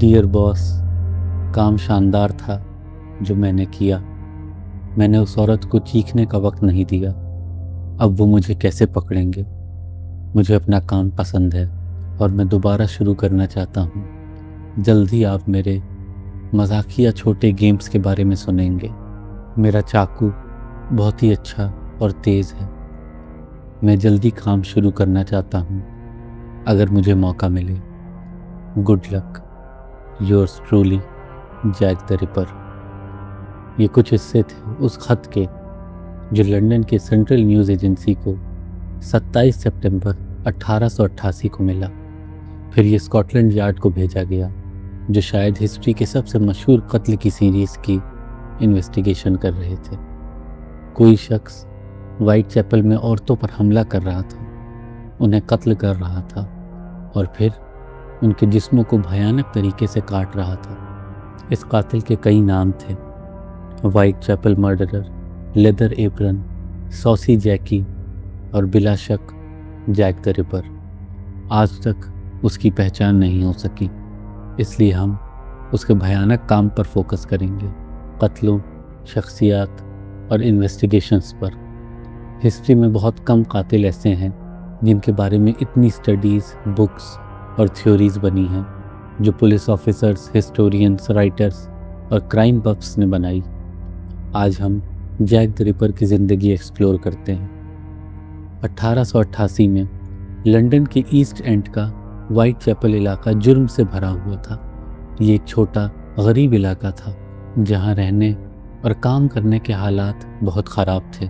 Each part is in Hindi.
डियर बॉस, काम शानदार था जो मैंने किया। मैंने उस औरत को चीखने का वक्त नहीं दिया। अब वो मुझे कैसे पकड़ेंगे? मुझे अपना काम पसंद है और मैं दोबारा शुरू करना चाहता हूँ। जल्द ही आप मेरे मजाकिया छोटे गेम्स के बारे में सुनेंगे। मेरा चाकू बहुत ही अच्छा और तेज़ है। मैं जल्दी काम शुरू करना चाहता हूँ अगर मुझे मौका मिले। Good luck. Yours truly, Jack the Ripper. ये कुछ हिस्से थे उस खत के जो लंदन के सेंट्रल न्यूज़ एजेंसी को 27 सितंबर 1888 को मिला। फिर ये स्कॉटलैंड यार्ड को भेजा गया, जो शायद हिस्ट्री के सबसे मशहूर कत्ल की सीरीज़ की इन्वेस्टिगेशन कर रहे थे। कोई शख्स वाइट चैपल में औरतों पर हमला कर रहा था, उन्हें कत्ल कर रहा था और फिर उनके जिस्मों को भयानक तरीके से काट रहा था। इस कातिल के कई नाम थे: Whitechapel murderer, leather apron, saucy Jacky और बिला शक जैक द रिपर। आज तक उसकी पहचान नहीं हो सकी, इसलिए हम उसके भयानक काम पर फोकस करेंगे, कत्लों, शख्सियात और इन्वेस्टिगेशंस पर। हिस्ट्री में बहुत कम कातिल ऐसे हैं जिनके बारे में इतनी स्टडीज़, बुक्स और थ्योरीज बनी हैं, जो पुलिस ऑफिसर्स, हिस्टोरियंस, राइटर्स और क्राइम बफ्स ने बनाई। आज हम जैक द रिपर की ज़िंदगी एक्सप्लोर करते हैं। 1888 में लंदन के ईस्ट एंड का वाइट चैपल इलाका जुर्म से भरा हुआ था। ये एक छोटा गरीब इलाका था जहाँ रहने और काम करने के हालात बहुत ख़राब थे।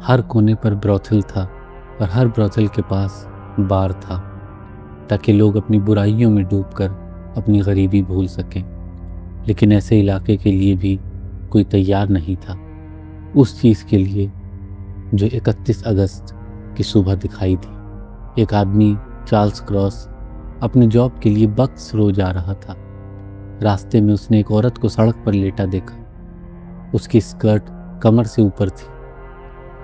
हर कोने पर ब्रोथल था और हर ब्रोथल के पास बार था, ताकि लोग अपनी बुराइयों में डूबकर अपनी गरीबी भूल सकें। लेकिन ऐसे इलाके के लिए भी कोई तैयार नहीं था, उस चीज़ के लिए जो 31 अगस्त की सुबह दिखाई दी। एक आदमी, चार्ल्स क्रॉस, अपने जॉब के लिए बक्स रो जा रहा था। रास्ते में उसने एक औरत को सड़क पर लेटा देखा। उसकी स्कर्ट कमर से ऊपर थी।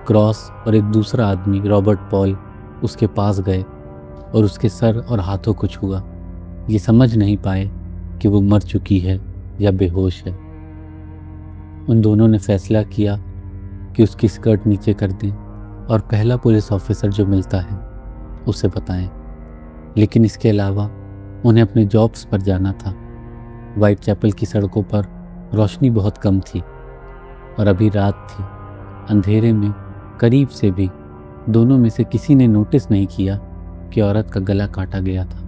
क्रॉस और एक दूसरा आदमी, रॉबर्ट पॉल, उसके पास गए और उसके सर और हाथों को छुआ। ये समझ नहीं पाए कि वो मर चुकी है या बेहोश है। उन दोनों ने फैसला किया कि उसकी स्कर्ट नीचे कर दें और पहला पुलिस ऑफिसर जो मिलता है उसे बताएं। लेकिन इसके अलावा उन्हें अपने जॉब्स पर जाना था। वाइट चैपल की सड़कों पर रोशनी बहुत कम थी और अभी रात थी। अंधेरे में करीब से भी दोनों में से किसी ने नोटिस नहीं किया कि औरत का गला काटा गया था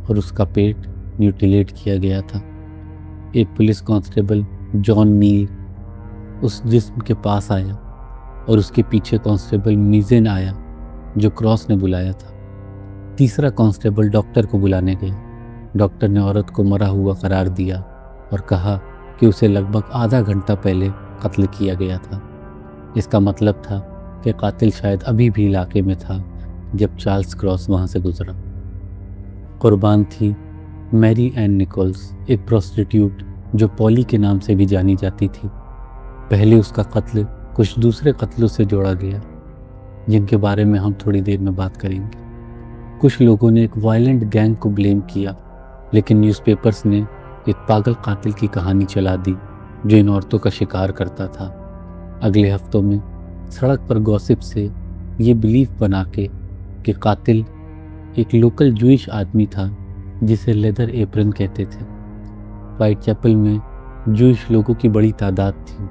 और उसका पेट म्यूटिलेट किया गया था। एक पुलिस कांस्टेबल, जॉन नील, उस जिस्म के पास आया और उसके पीछे कांस्टेबल मीजेन आया, जो क्रॉस ने बुलाया था। तीसरा कांस्टेबल डॉक्टर को बुलाने गया। डॉक्टर ने औरत को मरा हुआ करार दिया और कहा कि उसे लगभग आधा घंटा पहले कत्ल किया गया था। इसका मतलब था कि कातिल शायद अभी भी इलाके में था जब चार्ल्स क्रॉस वहाँ से गुजरा। कुर्बान थी मैरी एन निकोल्स, एक प्रोस्टिट्यूट जो पॉली के नाम से भी जानी जाती थी। पहले उसका कत्ल कुछ दूसरे कत्लों से जोड़ा गया, जिनके बारे में हम थोड़ी देर में बात करेंगे। कुछ लोगों ने एक वायलेंट गैंग को ब्लेम किया, लेकिन न्यूज़पेपर्स ने एक पागल कातिल की कहानी चला दी जो इन औरतों का शिकार करता था। अगले हफ्तों में सड़क पर गॉसिप से ये बिलीफ बना के कि कातिल एक लोकल जूइश आदमी था जिसे लेदर एप्रन कहते थे। वाइट चैपल में जूइश लोगों की बड़ी तादाद थी,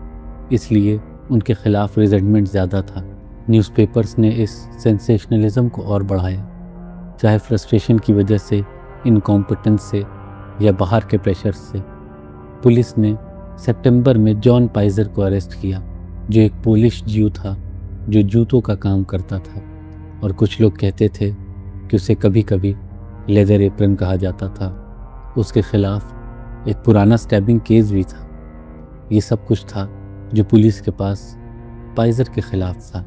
इसलिए उनके खिलाफ रिजेंटमेंट ज़्यादा था। न्यूज़पेपर्स ने इस सेंसेशनलिज्म को और बढ़ाया, चाहे फ्रस्ट्रेशन की वजह से, इनकॉम्पिटेंस से या बाहर के प्रेशर से। पुलिस ने सितंबर में जॉन पाइजर को अरेस्ट किया, जो एक पोलिश ज्यू था जो जूतों का काम करता था, और कुछ लोग कहते थे कि उसे कभी कभी लेदर एप्रन कहा जाता था। उसके खिलाफ एक पुराना स्टैबिंग केस भी था। ये सब कुछ था जो पुलिस के पास पाइजर के खिलाफ था,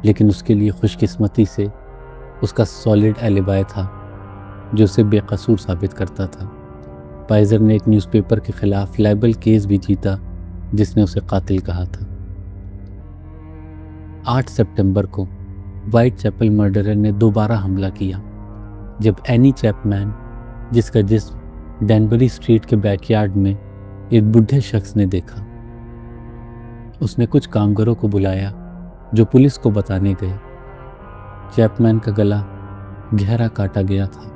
लेकिन उसके लिए खुशकिस्मती से उसका सॉलिड एलिबाय था जो उसे बेकसूर साबित करता था। पाइजर ने एक न्यूज़पेपर के खिलाफ लाइबल केस भी जीता जिसने उसे कातिल कहा था। 8 सितंबर को वाइट चैपल मर्डरर ने दोबारा हमला किया, जब एनी चैपमैन, जिसका जिस्म डैनबरी स्ट्रीट के बैकयार्ड में एक बूढ़े शख्स ने देखा। उसने कुछ कामगारों को बुलाया जो पुलिस को बताने गए। चैपमैन का गला गहरा काटा गया था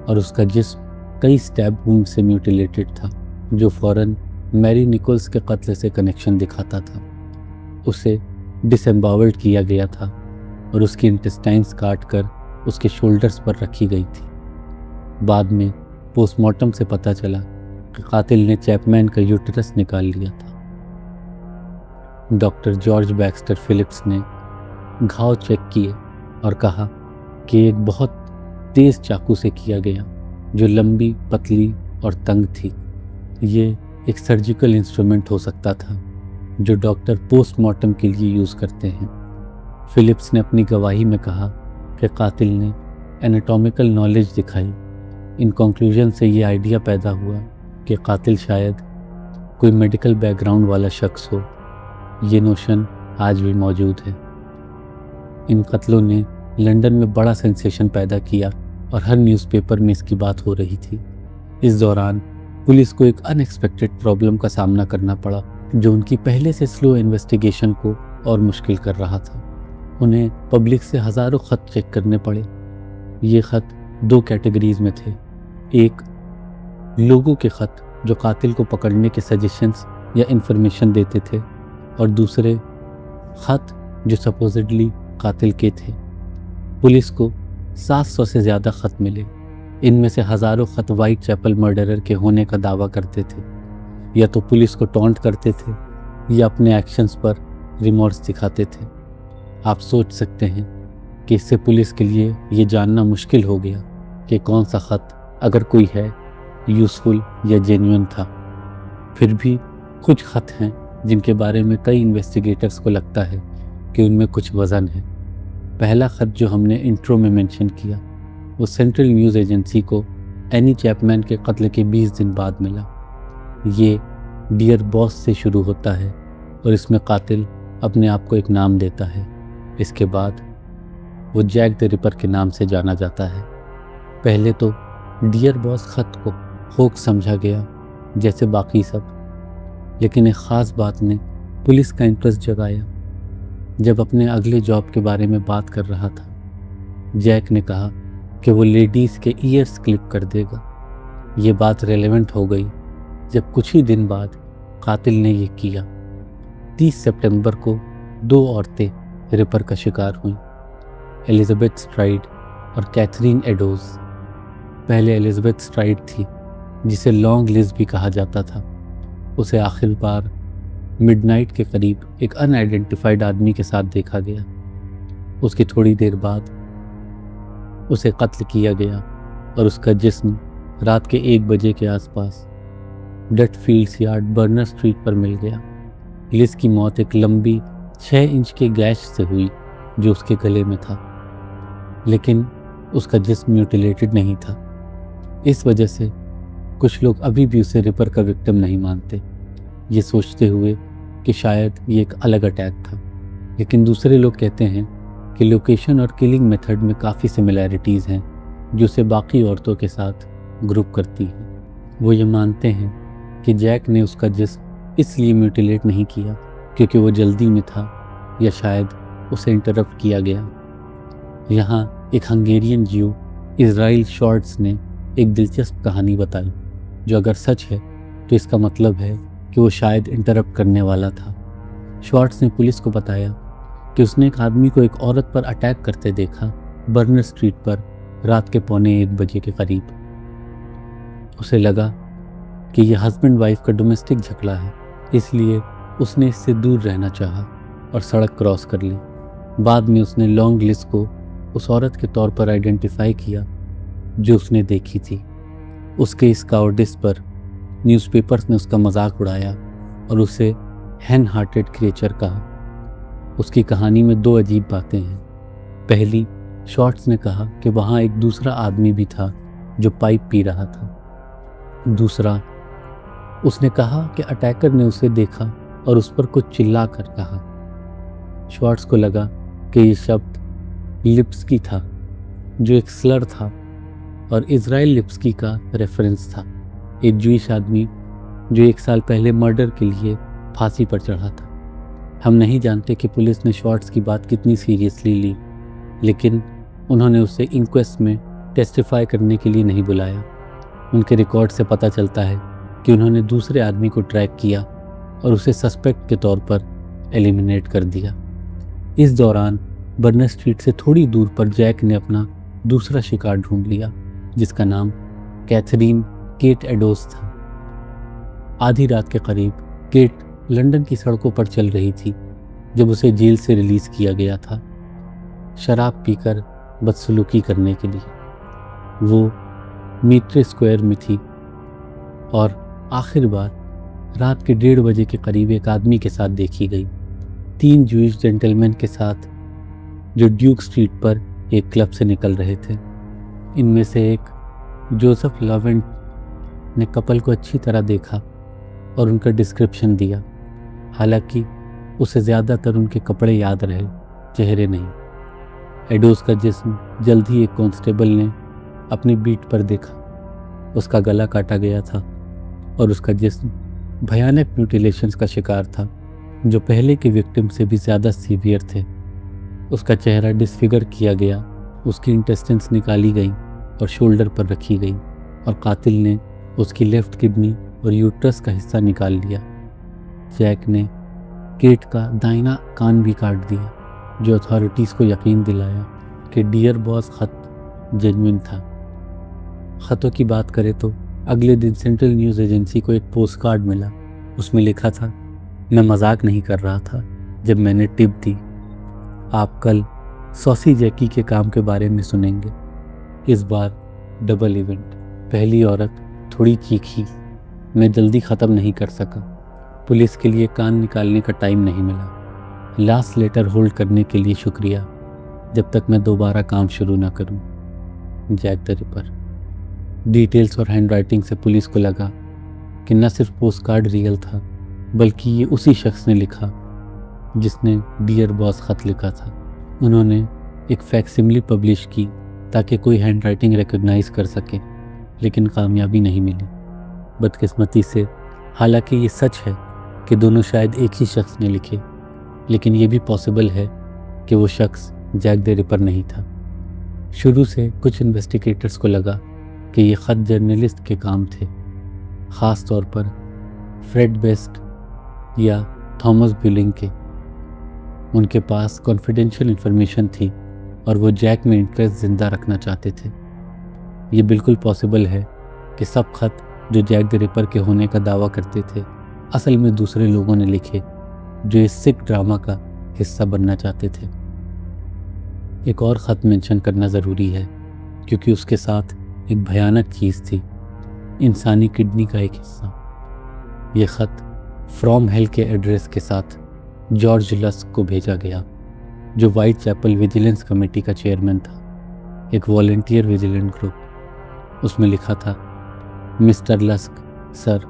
और उसका जिस्म कई स्टैब वुंड से म्यूटिलेटेड था, जो फौरन मैरी निकोल्स के कत्ल से कनेक्शन दिखाता था। उसे डिसएम्बावल्ड किया गया था और उसकी इंटेस्टाइन्स काट कर उसके शोल्डर्स पर रखी गई थी। बाद में पोस्टमार्टम से पता चला कि कातिल ने चैपमैन का यूटेरस निकाल लिया था। डॉक्टर जॉर्ज बैक्स्टर फिलिप्स ने घाव चेक किए और कहा कि एक बहुत तेज़ चाकू से किया गया, जो लंबी, पतली और तंग थी। ये एक सर्जिकल इंस्ट्रूमेंट हो सकता था जो डॉक्टर पोस्टमार्टम के लिए यूज़ करते हैं। फिलिप्स ने अपनी गवाही में कहा कि कातिल ने एनाटॉमिकल नॉलेज दिखाई। इन कंक्लूजन से ये आइडिया पैदा हुआ कि कातिल शायद कोई मेडिकल बैकग्राउंड वाला शख्स हो। ये नोशन आज भी मौजूद है। इन कत्लों ने लंदन में बड़ा सेंसेशन पैदा किया और हर न्यूज़पेपर में इसकी बात हो रही थी। इस दौरान पुलिस को एक अनएक्सपेक्टेड प्रॉब्लम का सामना करना पड़ा, जो उनकी पहले से स्लो इन्वेस्टिगेशन को और मुश्किल कर रहा था। उन्हें पब्लिक से हज़ारों ख़त चेक करने पड़े। ये ख़त दो कैटेगरीज में थे। एक, लोगों के ख़त जो कातिल को पकड़ने के सजेशंस या इन्फॉर्मेशन देते थे, और दूसरे ख़त जो सपोजिडली कातिल के थे। पुलिस को 700 से ज़्यादा ख़त मिले। इनमें से हज़ारों ख़त वाइट चैपल मर्डरर के होने का दावा करते थे, या तो पुलिस को टॉन्ट करते थे या अपने एक्शंस पर रिमोर्स दिखाते थे। आप सोच सकते हैं कि इससे पुलिस के लिए ये जानना मुश्किल हो गया कि कौन सा ख़त, अगर कोई है, यूज़फुल या जेन्युइन था। फिर भी कुछ ख़त हैं जिनके बारे में कई इन्वेस्टिगेटर्स को लगता है कि उनमें कुछ वज़न है। पहला ख़त जो हमने इंट्रो में मेंशन किया, वो सेंट्रल न्यूज़ एजेंसी को एनी चैपमैन के कत्ल के 20 दिन बाद मिला। ये डियर बॉस से शुरू होता है और इसमें कातिल अपने आप को एक नाम देता है। इसके बाद वो जैक द रिपर के नाम से जाना जाता है। पहले तो डियर बॉस ख़त को होक समझा गया जैसे बाकी सब, लेकिन एक ख़ास बात ने पुलिस का इंटरेस्ट जगाया। जब अपने अगले जॉब के बारे में बात कर रहा था, जैक ने कहा कि वो लेडीज़ के ईयर्स क्लिप कर देगा। ये बात रेलेवेंट हो गई जब कुछ ही दिन बाद कातिल ने ये किया। 30 सितंबर को 2 औरतें रिपर का शिकार हुईं, एलिजाबेथ स्ट्राइड और कैथरीन एडोज। पहले एलिजाबेथ स्ट्राइड थी, जिसे लॉन्ग लिज भी कहा जाता था। उसे आखिर बार मिडनाइट के करीब एक अनआइडेंटिफाइड आदमी के साथ देखा गया। उसकी थोड़ी देर बाद उसे कत्ल किया गया और उसका जिस्म रात के 1 बजे के आसपास डटफील्ड्स यार्ड, बर्नर स्ट्रीट पर मिल गया। लिज की मौत एक लंबी 6 इंच के गैश से हुई जो उसके गले में था, लेकिन उसका जिस्म म्यूटिलेटेड नहीं था। इस वजह से कुछ लोग अभी भी उसे रिपर का विक्टिम नहीं मानते, ये सोचते हुए कि शायद ये एक अलग अटैक था। लेकिन दूसरे लोग कहते हैं कि लोकेशन और किलिंग मेथड में काफ़ी सिमिलैरिटीज़ हैं जो उसे बाकी औरतों के साथ ग्रुप करती हैं। वो ये मानते हैं कि जैक ने उसका जिस्म इसलिए म्यूटिलेट नहीं किया क्योंकि वो जल्दी में था, या शायद उसे इंटरप्ट किया गया। यहाँ एक हंगेरियन ज्यू इज़राइल शॉर्ट्स ने एक दिलचस्प कहानी बताई, जो अगर सच है तो इसका मतलब है कि वो शायद इंटरप्ट करने वाला था। शॉर्ट्स ने पुलिस को बताया कि उसने एक आदमी को एक औरत पर अटैक करते देखा, बर्नर स्ट्रीट पर रात के 1:15 बजे के करीब। उसे लगा कि यह हस्बैंड वाइफ का डोमेस्टिक झगड़ा है, इसलिए उसने इससे दूर रहना चाहा और सड़क क्रॉस कर ली। बाद में उसने लॉन्ग लिस्ट को उस औरत के तौर पर आइडेंटिफाई किया जो उसने देखी थी। उसके इस कावर्डिस पर न्यूज़पेपर्स ने उसका मजाक उड़ाया और उसे हैन हार्टेड क्रिएचर कहा। उसकी कहानी में 2 अजीब बातें हैं। पहली, शॉर्ट्स ने कहा कि वहाँ एक दूसरा आदमी भी था जो पाइप पी रहा था। दूसरा, उसने कहा कि अटैकर ने उसे देखा और उस पर कुछ चिल्ला कर कहा। शॉर्ट्स को लगा कि ये शब्द लिप्स्की था, जो एक स्लर था और इज़राइल लिप्स्की का रेफरेंस था। एक जूइश आदमी जो 1 साल पहले मर्डर के लिए फांसी पर चढ़ा था। हम नहीं जानते कि पुलिस ने शॉर्ट्स की बात कितनी सीरियसली ली, लेकिन उन्होंने उसे इंक्वेस्ट में टेस्टिफाई करने के लिए नहीं बुलाया। उनके रिकॉर्ड से पता चलता है कि उन्होंने दूसरे आदमी को ट्रैक किया और उसे सस्पेक्ट के तौर पर एलिमिनेट कर दिया। इस दौरान बर्नर स्ट्रीट से थोड़ी दूर पर जैक ने अपना दूसरा शिकार ढूंढ लिया, जिसका नाम कैथरीन केट एडोस था। आधी रात के करीब केट लंदन की सड़कों पर चल रही थी जब उसे जेल से रिलीज किया गया था, शराब पीकर बदसलूकी करने के लिए। वो मीट्रे स्क्वायर में थी और आखिर बार रात के 1:30 बजे के करीब एक आदमी के साथ देखी गई, 3 जूइश जेंटलमैन के साथ, जो ड्यूक स्ट्रीट पर एक क्लब से निकल रहे थे। इनमें से एक जोसेफ लवेंट ने कपल को अच्छी तरह देखा और उनका डिस्क्रिप्शन दिया। हालांकि उसे ज़्यादातर उनके कपड़े याद रहे, चेहरे नहीं। एडोस का जिस्म जल्द ही एक कांस्टेबल ने अपनी बीट पर देखा। उसका गला काटा गया था और उसका जिस्म भयानक म्यूटिलेशंस का शिकार था, जो पहले के विक्टिम से भी ज़्यादा सीवियर थे। उसका चेहरा डिसफिगर किया गया, उसकी इंटेस्टेंस निकाली गई और शोल्डर पर रखी गई, और कातिल ने उसकी लेफ्ट किडनी और यूट्रस का हिस्सा निकाल लिया। जैक ने केट का दाहिना कान भी काट दिया, जो अथॉरिटीज़ को यकीन दिलाया कि डियर बॉस खत जेन्युइन था। ख़तों की बात करें तो अगले दिन सेंट्रल न्यूज़ एजेंसी को एक पोस्ट कार्ड मिला। उसमें लिखा था, मैं मजाक नहीं कर रहा था जब मैंने टिप दी। आप कल सॉसी जैकी के काम के बारे में सुनेंगे। इस बार डबल इवेंट। पहली औरत थोड़ी चीखी। मैं जल्दी ख़त्म नहीं कर सका। पुलिस के लिए कान निकालने का टाइम नहीं मिला। लास्ट लेटर होल्ड करने के लिए शुक्रिया, जब तक मैं दोबारा काम शुरू ना करूं। Jack the Ripper. डिटेल्स और हैंडराइटिंग से पुलिस को लगा कि न सिर्फ पोस्ट कार्ड रियल था, बल्कि ये उसी शख्स ने लिखा जिसने डियर बॉस ख़त लिखा था। उन्होंने एक फैक्सिमिली पब्लिश की ताकि कोई हैंडराइटिंग रिकॉग्नाइज कर सके, लेकिन कामयाबी नहीं मिली। बदकिस्मती से, हालांकि ये सच है कि दोनों शायद एक ही शख्स ने लिखे, लेकिन ये भी पॉसिबल है कि वो शख्स जैक द रिपर नहीं था। शुरू से कुछ इन्वेस्टिगेटर्स को लगा कि ये ख़त जर्नलिस्ट के काम थे, ख़ास तौर पर फ्रेड बेस्ट या थॉमस ब्यूलिंग के। उनके पास कॉन्फिडेंशियल इन्फॉर्मेशन थी और वो जैक में इंटरेस्ट ज़िंदा रखना चाहते थे। ये बिल्कुल पॉसिबल है कि सब ख़त जो जैक द रिपर के होने का दावा करते थे, असल में दूसरे लोगों ने लिखे जो इस सिक ड्रामा का हिस्सा बनना चाहते थे। एक और ख़त मेंशन करना ज़रूरी है, क्योंकि उसके साथ एक भयानक चीज़ थी, इंसानी किडनी का एक हिस्सा। ये ख़त फ्रॉम हेल के एड्रेस के साथ जॉर्ज लस्क को भेजा गया, जो वाइट चैपल विजिलेंस कमेटी का चेयरमैन था, एक वॉलंटियर विजिलेंट ग्रुप। उसमें लिखा था, मिस्टर लस्क सर,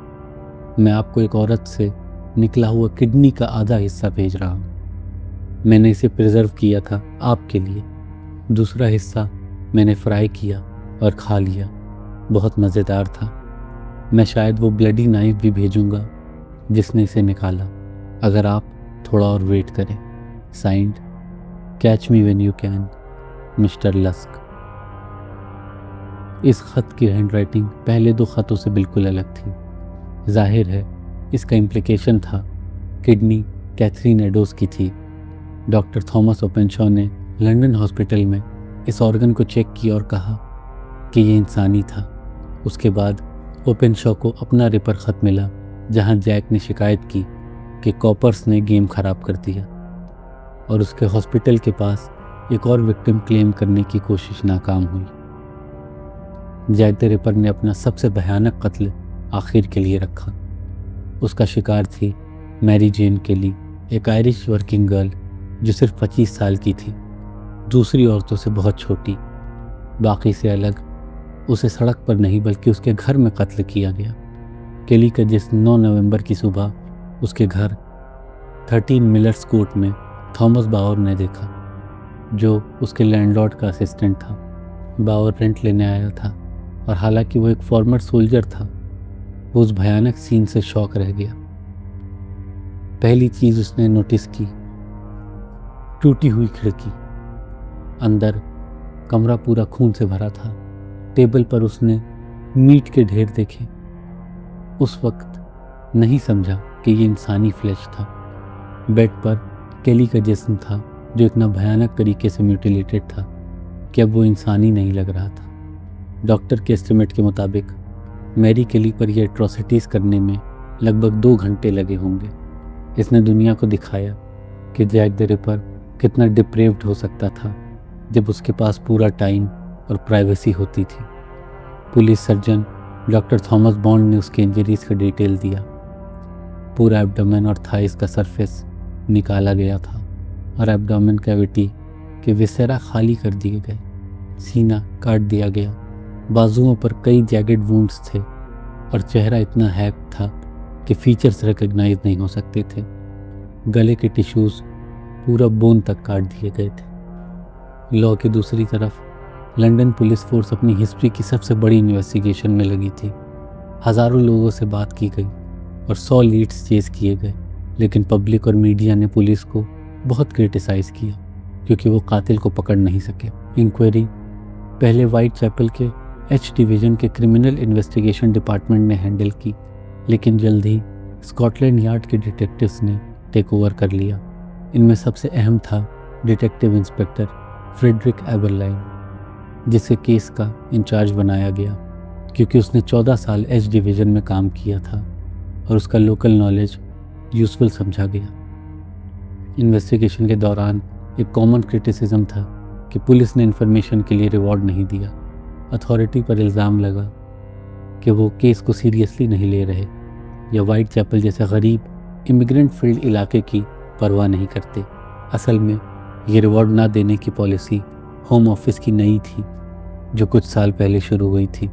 मैं आपको एक औरत से निकला हुआ किडनी का आधा हिस्सा भेज रहा हूँ। मैंने इसे प्रिजर्व किया था आपके लिए। दूसरा हिस्सा मैंने फ्राई किया और खा लिया, बहुत मज़ेदार था। मैं शायद वो ब्लडी नाइफ भी भेजूंगा जिसने इसे निकाला, अगर आप थोड़ा और वेट करें। Signed, catch me when you can, mister Lusk. इस ख़त की हैंडराइटिंग पहले 2 ख़तों से बिल्कुल अलग थी। जाहिर है इसका इम्प्लिकेशन था किडनी कैथरीन एडोस की थी। डॉक्टर थॉमस ओपेनशॉ ने लंदन हॉस्पिटल में इस ऑर्गन को चेक किया और कहा कि ये इंसानी था। उसके बाद ओपेनशॉ को अपना रिपर ख़त मिला, जहां जैक ने शिकायत की कि कॉपर्स ने गेम ख़राब कर दिया, और उसके हॉस्पिटल के पास एक और विक्टिम क्लेम करने की कोशिश नाकाम हुई। जैक द रिपर ने अपना सबसे भयानक कत्ल आखिर के लिए रखा। उसका शिकार थी मैरी जेन केली, एक आयरिश वर्किंग गर्ल जो सिर्फ 25 साल की थी, दूसरी औरतों से बहुत छोटी। बाकी से अलग उसे सड़क पर नहीं बल्कि उसके घर में कत्ल किया गया। केली का जिस्म 9 नवंबर की सुबह उसके घर 13 मिलर्स कोर्ट में थॉमस बावर ने देखा, जो उसके लैंडलॉर्ड का असिस्टेंट था। बावर रेंट लेने आया था, और हालांकि वो एक फॉर्मर सोल्जर था, वो उस भयानक सीन से शॉक रह गया। पहली चीज उसने नोटिस की, टूटी हुई खिड़की। अंदर कमरा पूरा खून से भरा था। टेबल पर उसने मीट के ढेर देखे। उस वक्त नहीं समझा कि ये इंसानी फ्लैश था। बेड पर केली का जिस्म था जो इतना भयानक तरीके से म्यूटिलेटेड था कि अब वो इंसानी नहीं लग रहा था। डॉक्टर के एस्टिमेट के मुताबिक मैरी केली पर यह एट्रोसिटीज़ करने में लगभग 2 घंटे लगे होंगे। इसने दुनिया को दिखाया कि जैक द रिपर कितना डिप्रेव्ड हो सकता था जब उसके पास पूरा टाइम और प्राइवेसी होती थी। Police surgeon doctor Thomas bond ने उसके इंजरीज का डिटेल दिया। पूरा एब्डोमेन और थाइस का सरफेस निकाला गया था और एब्डोमेन कैविटी के विसेरा खाली कर दिए गए। सीना काट दिया गया। बाजुओं पर कई जैगेड वुंड्स थे और चेहरा इतना हैक था कि फीचर्स रिकग्नाइज नहीं हो सकते थे। गले के टिश्यूज़ पूरा बोन तक काट दिए गए थे। लॉ की दूसरी तरफ लंदन पुलिस फोर्स अपनी हिस्ट्री की सबसे बड़ी इन्वेस्टिगेशन में लगी थी। हज़ारों लोगों से बात की गई और 100 लीड्स चेस किए गए, लेकिन पब्लिक और मीडिया ने पुलिस को बहुत क्रिटिसाइज़ किया क्योंकि वो कातिल को पकड़ नहीं सके। इंक्वायरी पहले वाइट चैपल के एच डिवीज़न के क्रिमिनल इन्वेस्टिगेशन डिपार्टमेंट ने हैंडल की, लेकिन जल्द ही स्कॉटलैंड यार्ड के डिटेक्टिव्स ने टेक ओवर कर लिया। इनमें सबसे अहम था डिटेक्टिव इंस्पेक्टर फ्रेडरिक एबरलाइन, जिसे केस का इंचार्ज बनाया गया क्योंकि उसने 14 साल एच डिवीज़न में काम किया था और उसका लोकल नॉलेज यूज़फुल समझा गया। इन्वेस्टिगेशन के दौरान एक कॉमन क्रिटिसिज्म था कि पुलिस ने इन्फॉर्मेशन के लिए रिवॉर्ड नहीं दिया। अथॉरिटी पर इल्ज़ाम लगा कि वो केस को सीरियसली नहीं ले रहे या वाइट चैपल जैसे गरीब इमिग्रेंट फील्ड इलाके की परवाह नहीं करते। असल में ये रिवॉर्ड ना देने की पॉलिसी होम ऑफिस की नई थी जो कुछ साल पहले शुरू हुई थी।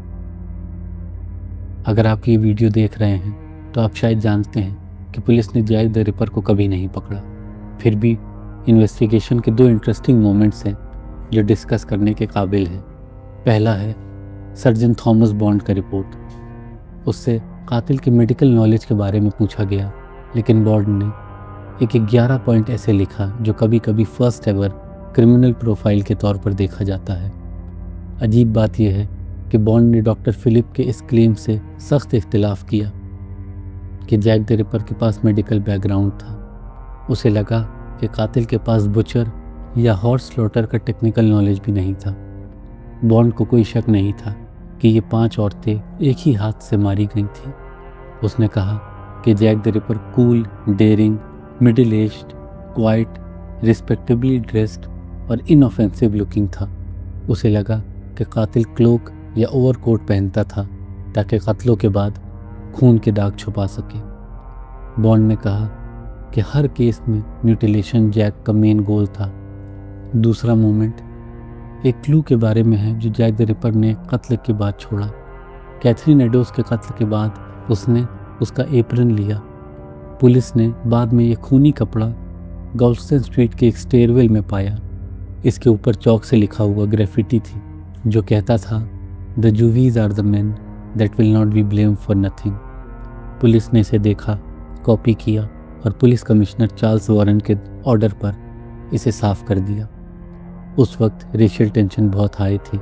अगर आप ये वीडियो देख रहे हैं तो आप शायद जानते हैं कि पुलिस ने जैक द रिपर को कभी नहीं पकड़ा। फिर भी इन्वेस्टिगेशन के 2 इंटरेस्टिंग मोमेंट्स हैं जो डिस्कस करने के काबिल है। पहला है सर्जन थॉमस बॉन्ड का रिपोर्ट। उससे कातिल के मेडिकल नॉलेज के बारे में पूछा गया, लेकिन बॉन्ड ने एक 11 पॉइंट ऐसे लिखा जो कभी कभी फर्स्ट एवर क्रिमिनल प्रोफाइल के तौर पर देखा जाता है। अजीब बात यह है कि बॉन्ड ने डॉक्टर फिलिप के इस क्लेम से सख्त इख्तिलाफ किया कि जैक द रिपर के पास मेडिकल बैकग्राउंड था। उसे लगा कि कातिल के पास बुचर या हॉर्स स्लॉटर का टेक्निकल नॉलेज भी नहीं था। बॉन्ड को कोई शक नहीं था कि ये 5 औरतें एक ही हाथ से मारी गई थीं। उसने कहा कि Jack the Ripper cool, daring, middle aged, quite, respectably dressed और इनऑफेंसिव लुकिंग था। उसे लगा कि कातिल क्लोक या ओवरकोट पहनता था ताकि कत्लों के बाद खून के दाग छुपा सके। बॉन्ड ने कहा कि हर केस में म्यूटिलेशन जैक का मेन गोल था। दूसरा मोमेंट एक क्लू के बारे में है जो जैक द रिपर ने कत्ल के बाद छोड़ा। कैथरीन एडोस के कत्ल के बाद उसने उसका एप्रन लिया। पुलिस ने बाद में ये खूनी कपड़ा गॉल्स्टन स्ट्रीट के एक स्टेयरवेल में पाया। इसके ऊपर चौक से लिखा हुआ ग्रेफिटी थी जो कहता था, the Juwes are the men that will not be blame for nothing. Police ने इसे देखा, कॉपी किया और पुलिस कमिश्नर चार्ल्स वॉरेन के ऑर्डर पर इसे साफ कर दिया। उस वक्त रेशियल टेंशन बहुत हाई थी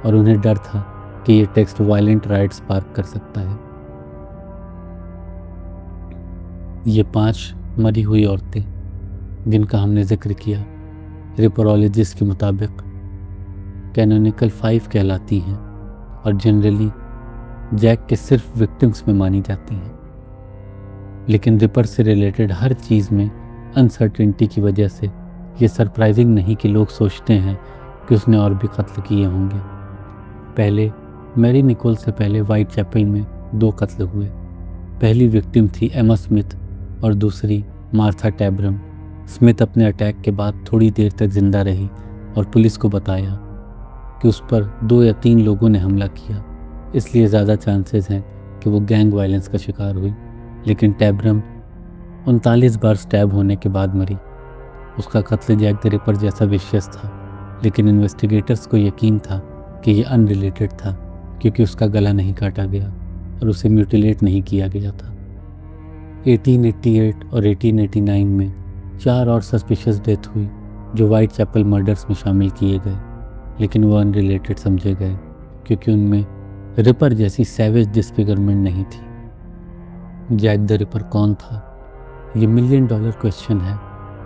और उन्हें डर था कि ये टेक्स्ट वायलेंट राइट्स स्पार्क कर सकता है। ये 5 मरी हुई औरतें जिनका हमने जिक्र किया, रिपरोलॉजिस्ट के मुताबिक कैनोनिकल 5 कहलाती हैं और जनरली जैक के सिर्फ विक्टिम्स में मानी जाती हैं। लेकिन रिपर से रिलेटेड हर चीज़ में अनसर्टेनिटी की वजह से ये सरप्राइजिंग नहीं कि लोग सोचते हैं कि उसने और भी कत्ल किए होंगे। पहले मैरी निकोल से पहले वाइट चैपल में 2 कत्ल हुए। पहली विक्टिम थी एमा स्मिथ और दूसरी मार्था टैब्रम। स्मिथ अपने अटैक के बाद थोड़ी देर तक जिंदा रही और पुलिस को बताया कि उस पर 2 या 3 लोगों ने हमला किया, इसलिए ज़्यादा चांसेस हैं कि वो गैंग वायलेंस का शिकार हुई। लेकिन टैब्रम 39 बार स्टैब होने के बाद मरी। उसका कत्ल जैक द रिपर जैसा विशेष था, लेकिन इन्वेस्टिगेटर्स को यकीन था कि ये अनरिलेटेड था क्योंकि उसका गला नहीं काटा गया। और उसे म्यूटिलेट नहीं किया गया था। 1888 और 1889 में 4 और सस्पिशियस डेथ हुई जो वाइट चैपल मर्डर्स में शामिल किए गए, लेकिन वो अनरिलेटेड समझे गए क्योंकि उनमें रिपर जैसी सैवेज डिस्फिगरमेंट नहीं थी। जैक द रिपर कौन था? ये $1 मिलियन क्वेश्चन है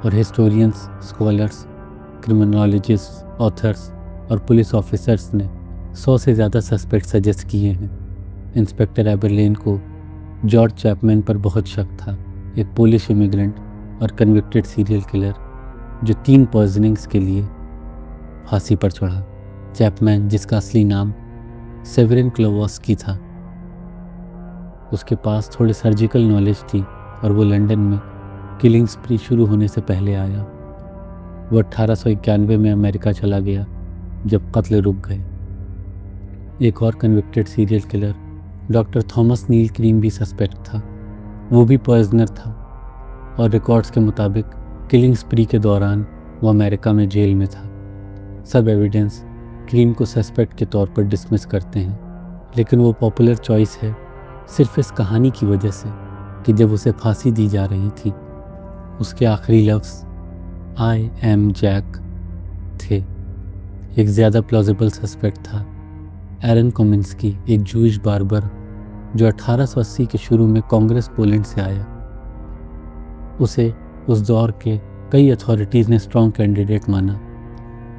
और हिस्टोरियंस, स्कॉलर्स, क्रिमिनोलॉजिस्ट, ऑथर्स और पुलिस ऑफिसर्स ने 100 से ज़्यादा सस्पेक्ट सजेस्ट किए हैं। इंस्पेक्टर एबरलेन को जॉर्ज चैपमैन पर बहुत शक था, एक पोलिश इमिग्रेंट और कन्विक्टेड सीरियल किलर जो 3 पॉइजनिंग्स के लिए फांसी पर चढ़ा। चैपमैन, जिसका असली नाम सेवरिन क्लोवस्की था, उसके पास थोड़ी सर्जिकल नॉलेज थी और वो लंदन में किलिंग स्प्री शुरू होने से पहले आया। वो 1891 में अमेरिका चला गया जब कत्ल रुक गए। एक और convicted serial killer doctor Thomas Neill Cream भी सस्पेक्ट था। वो भी पॉइजनर था और रिकॉर्ड्स के मुताबिक किलिंग स्प्री के दौरान वो अमेरिका में जेल में था। सब एविडेंस क्रीम को सस्पेक्ट के तौर पर डिसमिस करते हैं, लेकिन वो पॉपुलर चॉइस है सिर्फ इस कहानी की वजह से कि जब उसे फांसी दी जा रही थी उसके आखिरी लफ्ज़ आई एम जैक थे। एक ज़्यादा प्लॉजिबल सस्पेक्ट था एरन कोमिंस्की, एक जूइश बार्बर जो 1880 के शुरू में कांग्रेस पोलैंड से आया। उसे उस दौर के कई अथॉरिटीज़ ने स्ट्रॉन्ग कैंडिडेट माना।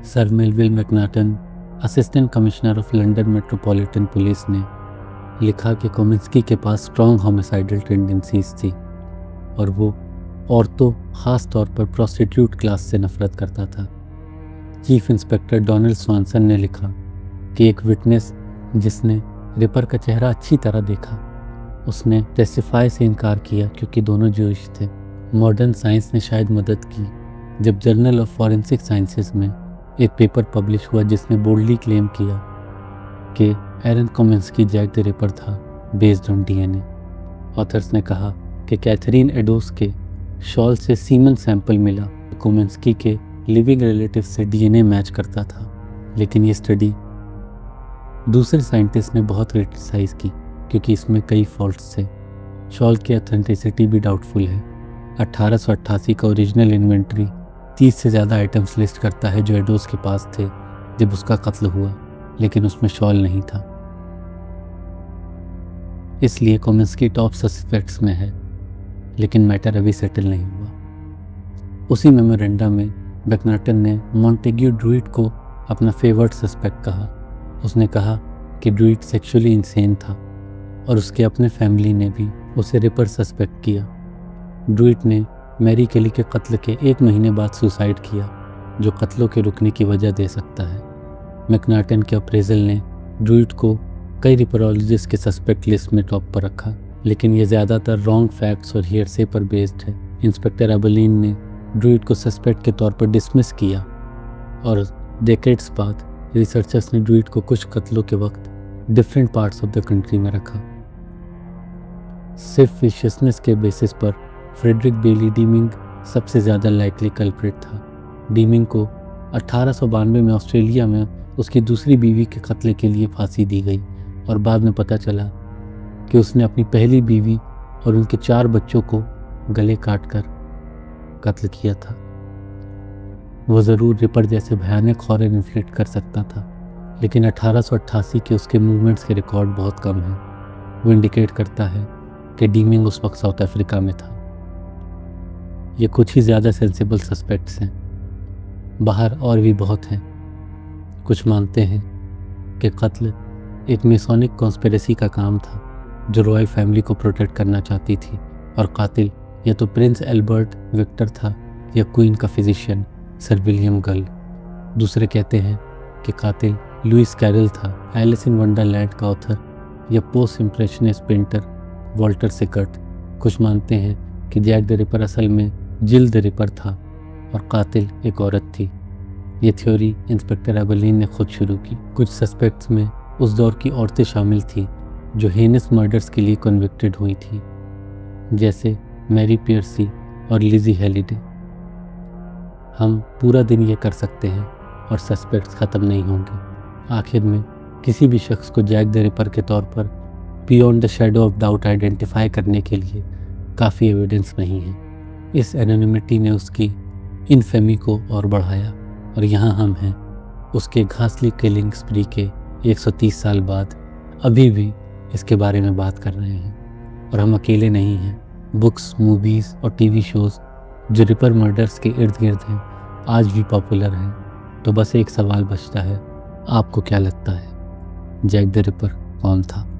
Sir Melville Macnaghten, assistant commissioner of London Metropolitan Police, ने लिखा कि कोमिंस्की के पास स्ट्रॉन्ग होमिसाइडल टेंडेंसीज थी और वो औरतों, ख़ास तौर पर प्रोस्टिट्यूट क्लास से नफरत करता था। चीफ इंस्पेक्टर डोनाल्ड स्वानसन ने लिखा कि एक विटनेस जिसने रिपर का चेहरा अच्छी तरह देखा, उसने टेस्टिफाई से इनकार किया क्योंकि दोनों जूइश थे। मॉडर्न साइंस ने शायद मदद की जब जर्नल ऑफ फॉरेंसिक साइंसेस में एक पेपर पब्लिश हुआ जिसने बोल्डली क्लेम किया कि एरन कोमिंस्की जैक द रिपर था बेस्ड ऑन डीएनए। ऑथर्स ने कहा कि कैथरीन एडोस के शॉल से सीमन सैंपल मिला, कोमिंस्की के लिविंग रिलेटिव से डीएनए मैच करता था, लेकिन ये स्टडी दूसरे साइंटिस्ट ने बहुत क्रिटिसाइज की क्योंकि इसमें कई फॉल्ट्स थे। शॉल की ऑथेंटिसिटी भी डाउटफुल है। 1888 का ओरिजिनल इन्वेंट्री 30 से ज़्यादा आइटम्स लिस्ट करता है जो एडोस के पास थे जब उसका कत्ल हुआ, लेकिन उसमें शॉल नहीं था। इसलिए कोमिंस्की टॉप सस्पेक्ट्स में है, लेकिन मैटर अभी सेटल नहीं हुआ। उसी मेमोरेंडम में मैकनाटन ने मॉन्टेग्यू ड्रूइट को अपना फेवर्ड सस्पेक्ट कहा। उसने कहा कि ड्रूइट सेक्सुअली इंसेन था और उसके अपने फैमिली ने भी उसे रिपर सस्पेक्ट किया। ड्रूइट ने मैरी केली के कत्ल के 1 महीने बाद सुसाइड किया, जो कत्लों के रुकने की वजह दे सकता है। मैकनाटन के अप्रेजल ने ड्रूइट को कई रिपरोलॉजिस्ट के सस्पेक्ट लिस्ट में टॉप पर रखा, लेकिन ये ज़्यादातर रॉन्ग फैक्ट्स और हियरसे पर बेस्ड है। इंस्पेक्टर एबरलीन ने ड्रूइट को सस्पेक्ट के तौर पर डिसमिस किया और डेकेड्स बाद रिसर्चर्स ने ड्रूइट को कुछ कत्लों के वक्त different parts of the country में रखा। सिर्फ विशियसनेस के बेसिस पर फ्रेडरिक बेली डीमिंग सबसे ज़्यादा लाइकली कल्प्रिट था। डीमिंग को 1892 में ऑस्ट्रेलिया में उसकी दूसरी बीवी के कत्ल के लिए फांसी दी गई और बाद में पता चला कि उसने अपनी पहली बीवी और उनके 4 बच्चों को गले काटकर कत्ल किया था। वो ज़रूर रिपर जैसे भयानक हॉरर इन्फ्लिक्ट कर सकता था, लेकिन 1888 के उसके मूवमेंट्स के रिकॉर्ड बहुत कम हैं। वो इंडिकेट करता है कि डीमिंग उस वक्त साउथ अफ्रीका में था। ये कुछ ही ज़्यादा सेंसिबल सस्पेक्ट्स हैं, बाहर और भी बहुत हैं। कुछ मानते हैं कि कत्ल एक मेसोनिक कॉन्स्पिरेसी का काम था जो रॉयल फैमिली को प्रोटेक्ट करना चाहती थी और कातिल या तो प्रिंस एल्बर्ट विक्टर था या क्वीन का फिजिशियन सर विलियम गल। दूसरे कहते हैं कि कातिल लुइस कैरल था, एलिस इन वंडरलैंड का ऑथर या पोस्ट इम्प्रेशनिस्ट पेंटर वॉल्टर सिकर्ट। कुछ मानते हैं कि जैक द रिपर असल में जिल द रिपर था और कातिल एक औरत थी। ये थ्योरी इंस्पेक्टर एबरलीन ने खुद शुरू की। कुछ सस्पेक्ट्स में उस दौर की औरतें शामिल थी जो हेनस मर्डर्स के लिए कन्विक्टेड हुई थी, जैसे मैरी पियर्सी और लिजी हेलिडे। हम पूरा दिन ये कर सकते हैं और सस्पेक्ट्स ख़त्म नहीं होंगे। आखिर में किसी भी शख्स को जैक द रिपर के तौर पर beyond the shadow of doubt identify करने के लिए काफ़ी एविडेंस नहीं है। इस एनोनिमिटी ने उसकी इनफेमी को और बढ़ाया और यहाँ हम हैं उसके घासली किलिंग स्प्री के 130 साल बाद अभी भी इसके बारे में बात कर रहे हैं। और हम अकेले नहीं हैं। बुक्स, मूवीज़ और टीवी शोज़ जो रिपर मर्डर्स के इर्द गिर्द हैं आज भी पॉपुलर हैं। तो बस एक सवाल बचता है, आपको क्या लगता है जैक द रिपर कौन था?